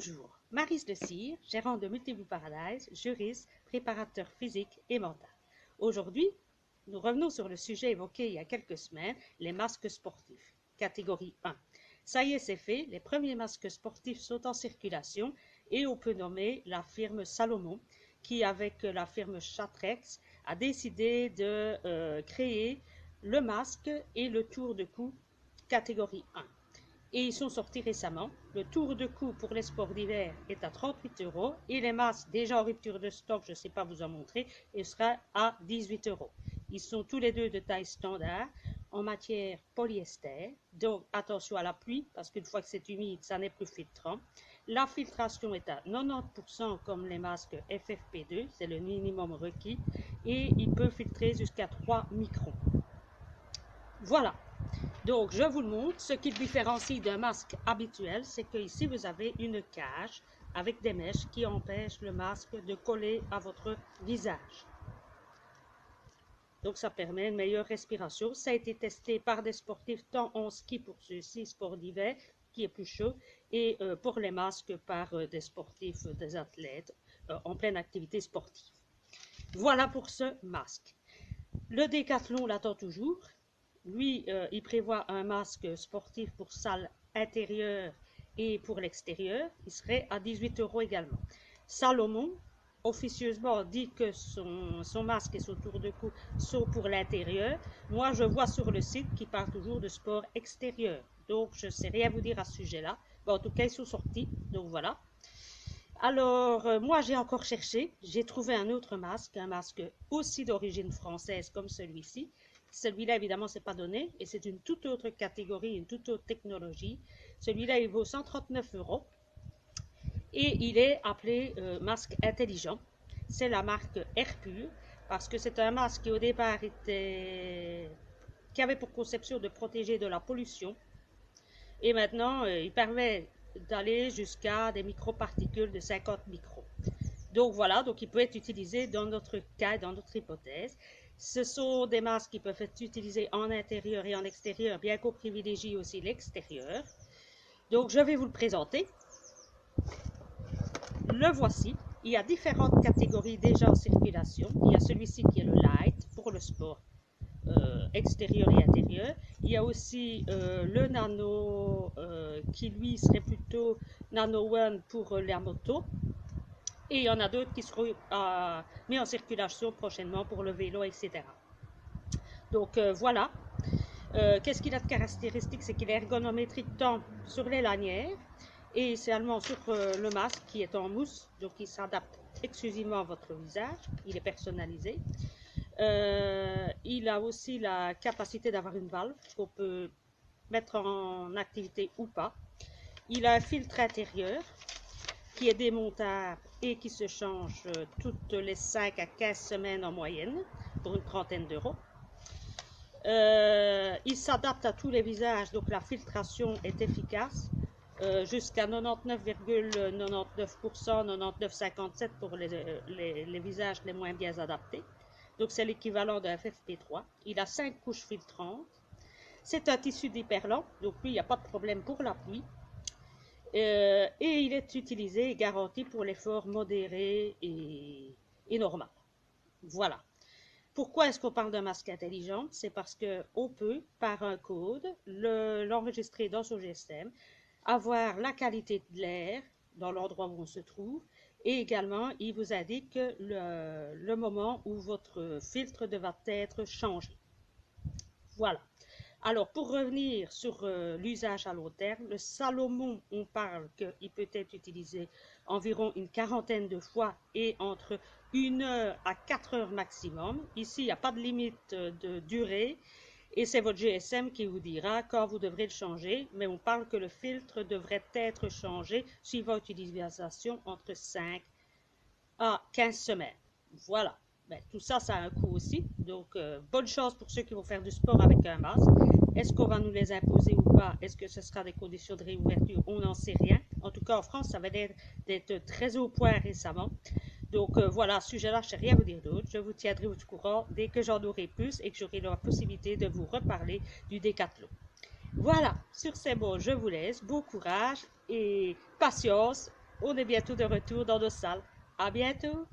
Bonjour, Maryse Le Cire, gérante de Multiview Paradise, juriste, préparateur physique et mental. Aujourd'hui, nous revenons sur le sujet évoqué il y a quelques semaines, les masques sportifs, catégorie 1. Ça y est, c'est fait, les premiers masques sportifs sont en circulation et on peut nommer la firme Salomon qui, avec la firme Chatrex, a décidé de créer le masque et le tour de cou catégorie 1. Et ils sont sortis récemment. Le tour de cou pour les sports d'hiver est à 38 € et les masques déjà en rupture de stock, je ne sais pas vous en montrer, il sera à 18 €. Ils sont tous les deux de taille standard en matière polyester. Donc attention à la pluie parce qu'une fois que c'est humide, ça n'est plus filtrant. La filtration est à 90% comme les masques FFP2, c'est le minimum requis et il peut filtrer jusqu'à 3 microns. Voilà. Donc, je vous le montre. Ce qui le différencie d'un masque habituel, c'est que ici, vous avez une cage avec des mèches qui empêchent le masque de coller à votre visage. Donc, ça permet une meilleure respiration. Ça a été testé par des sportifs, tant en ski pour ceux-ci, sport d'hiver, qui est plus chaud, et pour les masques par des sportifs, des athlètes en pleine activité sportive. Voilà pour ce masque. Le Décathlon l'attend toujours. Lui, il prévoit un masque sportif pour salle intérieure et pour l'extérieur. Il serait à 18 € également. Salomon, officieusement, dit que son masque et son tour de cou sont pour l'intérieur. Moi, je vois sur le site qu'il parle toujours de sport extérieur. Donc, je ne sais rien vous dire à ce sujet-là. Bon, en tout cas, ils sont sortis. Donc, voilà. Alors, moi, j'ai encore cherché. J'ai trouvé un autre masque, un masque aussi d'origine française comme celui-ci. Celui-là, évidemment, c'est pas donné et c'est une toute autre catégorie, une toute autre technologie. Celui-là, il vaut 139 € et il est appelé masque intelligent. C'est la marque Airpur parce que c'est un masque qui, au départ, qui avait pour conception de protéger de la pollution et maintenant, il permet d'aller jusqu'à des microparticules de 50 microns. Donc voilà, donc il peut être utilisé dans notre cas, dans notre hypothèse. Ce sont des masques qui peuvent être utilisés en intérieur et en extérieur, bien qu'on privilégie aussi l'extérieur. Donc je vais vous le présenter. Le voici. Il y a différentes catégories déjà en circulation. Il y a celui-ci qui est le light pour le sport extérieur et intérieur. Il y a aussi le nano qui lui serait plutôt nano one pour la moto. Et il y en a d'autres qui seront mis en circulation prochainement pour le vélo, etc. Donc voilà. Qu'est-ce qu'il a de caractéristique? C'est qu'il est ergonométrique tant sur les lanières et également sur le masque qui est en mousse. Donc il s'adapte exclusivement à votre visage. Il est personnalisé. Il a aussi la capacité d'avoir une valve qu'on peut mettre en activité ou pas. Il a un filtre intérieur qui est démontable et qui se change toutes les 5 à 15 semaines en moyenne pour une trentaine d'euros. Il s'adapte à tous les visages, donc la filtration est efficace jusqu'à 99,99%, 99,57% pour les visages les moins bien adaptés. Donc c'est l'équivalent d'un FFP3. Il a 5 couches filtrantes. C'est un tissu d'hyperlant, donc lui il n'y a pas de problème pour la pluie. Et il est utilisé et garanti pour l'effort modéré et normal. Voilà. Pourquoi est-ce qu'on parle d'un masque intelligent? C'est parce qu'on peut, par un code, l'enregistrer dans son GSM, avoir la qualité de l'air dans l'endroit où on se trouve, et également, il vous indique le moment où votre filtre devra être changé. Voilà. Alors, pour revenir sur l'usage à long terme, le Salomon, on parle qu'il peut être utilisé environ une quarantaine de fois et entre 1 heure à 4 heures maximum. Ici, il n'y a pas de limite de durée et c'est votre GSM qui vous dira quand vous devrez le changer, mais on parle que le filtre devrait être changé suivant l'utilisation entre 5 à 15 semaines. Voilà. Ben, tout ça, ça a un coût aussi. Donc, bonne chance pour ceux qui vont faire du sport avec un masque. Est-ce qu'on va nous les imposer ou pas? Est-ce que ce sera des conditions de réouverture? On n'en sait rien. En tout cas, en France, ça va d'être très au point récemment. Donc, voilà, à ce sujet-là, je ne sais rien vous dire d'autre. Je vous tiendrai au courant dès que j'en aurai plus et que j'aurai la possibilité de vous reparler du Décathlon. Voilà, sur ces mots, je vous laisse. Bon courage et patience On est bientôt de retour dans nos salles. À bientôt!